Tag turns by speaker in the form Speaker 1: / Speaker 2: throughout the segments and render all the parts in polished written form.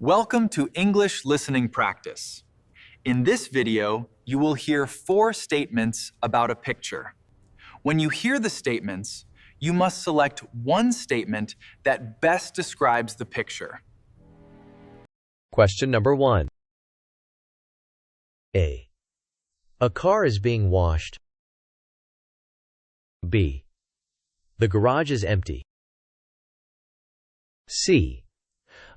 Speaker 1: Welcome to English Listening Practice. In this video, you will hear 4 statements about a picture. When you hear the statements, you must select one statement that best describes the picture.
Speaker 2: Question number 1. A. A car is being washed. B. The garage is empty. C.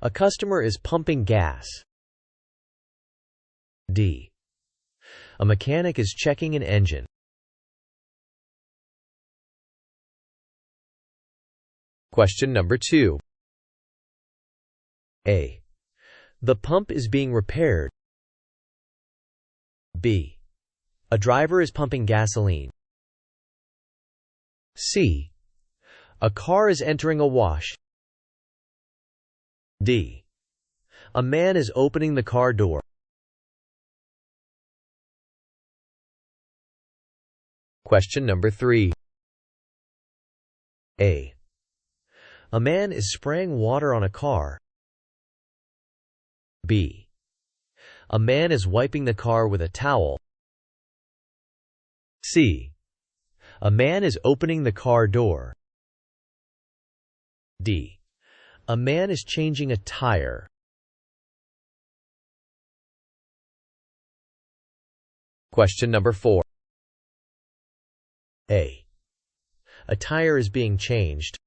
Speaker 2: A customer is pumping gas. D. A mechanic is checking an engine. Question number 2. A. The pump is being repaired. B. A driver is pumping gasoline. C. A car is entering a wash. D. A man is opening the car door. Question number 3. A. A man is spraying water on a car. B. A man is wiping the car with a towel. C. A man is opening the car door. D. A man is changing a tire. Question number 4. A. A tire is being changed.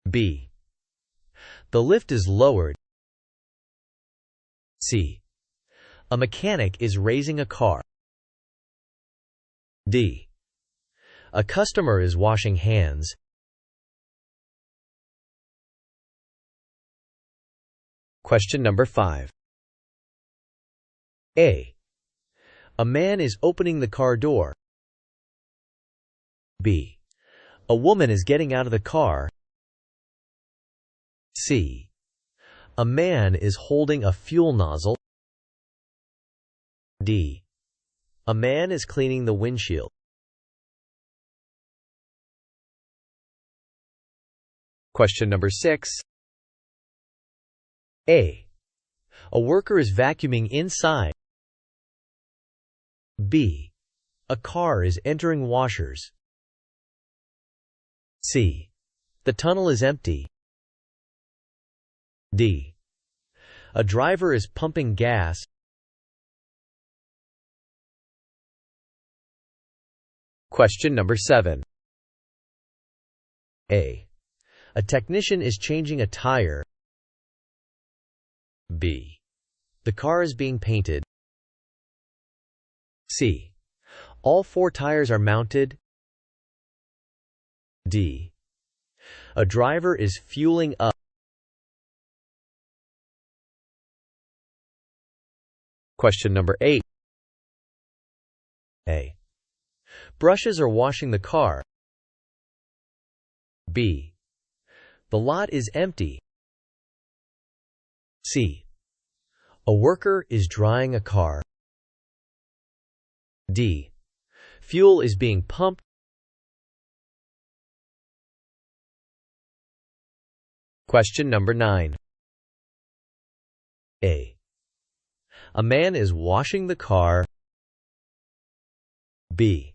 Speaker 2: B. The lift is lowered. C. A mechanic is raising a car. D. A customer is washing hands. Question number 5. A. A man is opening the car door. B. A woman is getting out of the car. C. A man is holding a fuel nozzle. D. A man is cleaning the windshield. Question number 6. A. A worker is vacuuming inside. B. A car is entering washers. C. The tunnel is empty. D. A driver is pumping gas. Question number 7. A. A technician is changing a tire. B. The car is being painted. C. All 4 tires are mounted. D. A driver is fueling up. Question number 8. A. Brushes are washing the car. B. The lot is empty. C. A worker is drying a car. D. Fuel is being pumped. Question number 9. A. A man is washing the car. B.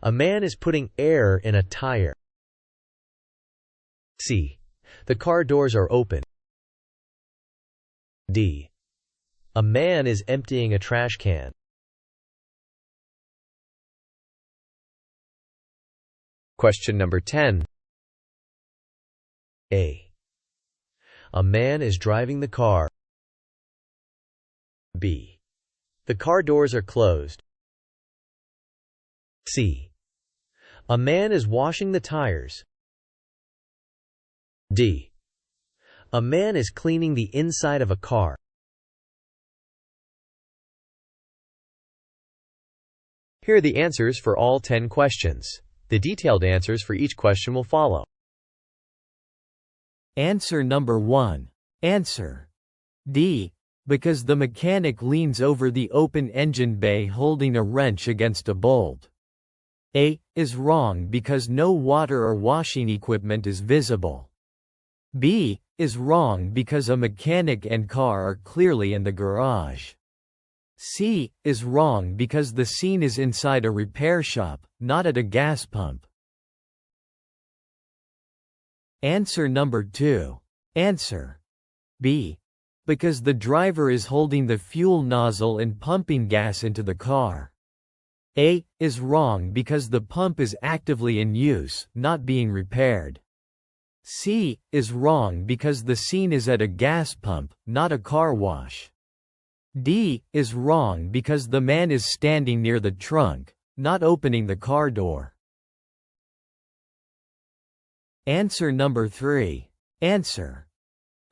Speaker 2: A man is putting air in a tire. C. The car doors are open. D. A man is emptying a trash can. Question number 10. A. A man is driving the car. B. The car doors are closed. C. A man is washing the tires. D. A man is cleaning the inside of a car. Here are the answers for all 10 questions. The detailed answers for each question will follow.
Speaker 3: Answer number 1. Answer D. Because the mechanic leans over the open engine bay holding a wrench against a bolt. A. Is wrong because no water or washing equipment is visible. B. is wrong because a mechanic and car are clearly in the garage. C is wrong because the scene is inside a repair shop, not at a gas pump. Answer number 2. Answer B. Because the driver is holding the fuel nozzle and pumping gas into the car. A is wrong because the pump is actively in use, not being repaired. C is wrong because the scene is at a gas pump, not a car wash. D is wrong because the man is standing near the trunk, not opening the car door. Answer number 3. Answer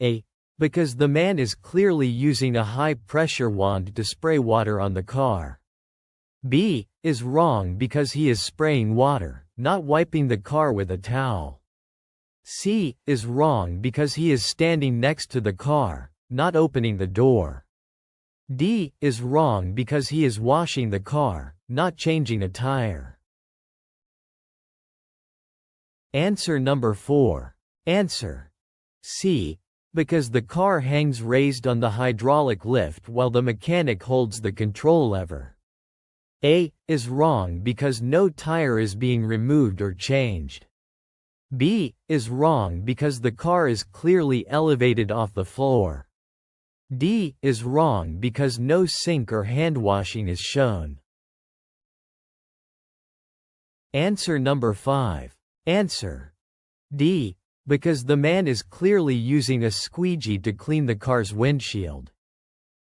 Speaker 3: A. Because the man is clearly using a high-pressure wand to spray water on the car. B is wrong because he is spraying water, not wiping the car with a towel. C is wrong because he is standing next to the car, not opening the door. D is wrong because he is washing the car, not changing a tire. Answer number 4. Answer C. Because the car hangs raised on the hydraulic lift while the mechanic holds the control lever. A is wrong because no tire is being removed or changed. B is wrong because the car is clearly elevated off the floor. D is wrong because no sink or hand washing is shown. Answer number 5. Answer D. Because the man is clearly using a squeegee to clean the car's windshield.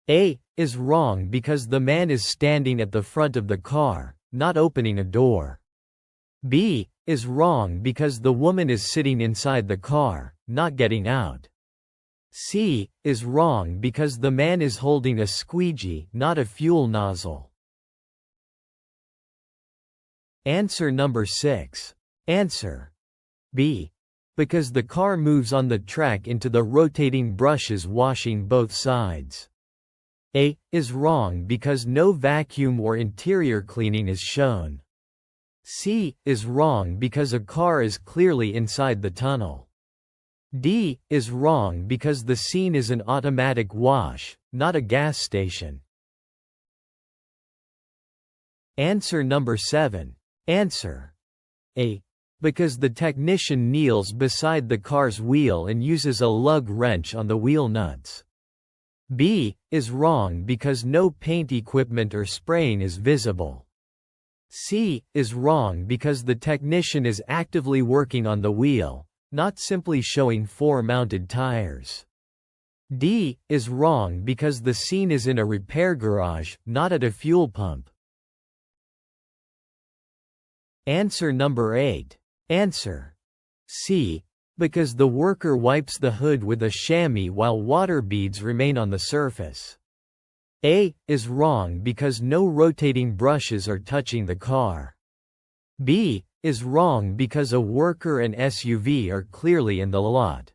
Speaker 3: A is wrong because the man is standing at the front of the car, not opening a door. B is wrong because the woman is sitting inside the car, not getting out. C is wrong because the man is holding a squeegee, not a fuel nozzle. Answer number 6. Answer B. Because the car moves on the track into the rotating brushes washing both sides. A is wrong because no vacuum or interior cleaning is shown. C is wrong because a car is clearly inside the tunnel. D is wrong because the scene is an automatic wash, not a gas station. Answer number 7. Answer A. Because the technician kneels beside the car's wheel and uses a lug wrench on the wheel nuts. B is wrong because no paint equipment or spraying is visible. C is wrong because the technician is actively working on the wheel, not simply showing 4 mounted tires. D is wrong because the scene is in a repair garage, not at a fuel pump. Answer number 8. Answer C. Because the worker wipes the hood with a chamois while water beads remain on the surface. A is wrong because no rotating brushes are touching the car. B is wrong because a worker and SUV are clearly in the lot.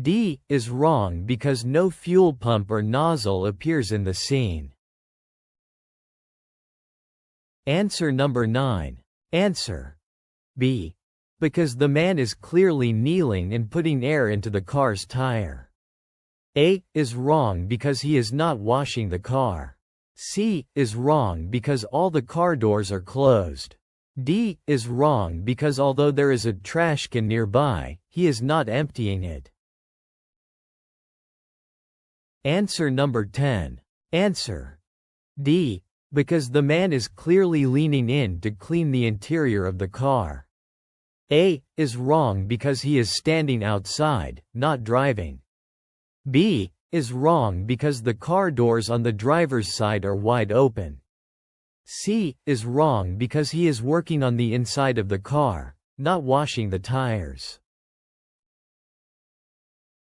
Speaker 3: D is wrong because no fuel pump or nozzle appears in the scene. Answer number 9. Answer B. Because the man is clearly kneeling and putting air into the car's tire. A is wrong because he is not washing the car. C is wrong because all the car doors are closed. D is wrong because although there is a trash can nearby, he is not emptying it. Answer number 10. Answer D. Because the man is clearly leaning in to clean the interior of the car. A is wrong because he is standing outside, not driving. B is wrong because the car doors on the driver's side are wide open. C is wrong because he is working on the inside of the car, not washing the tires.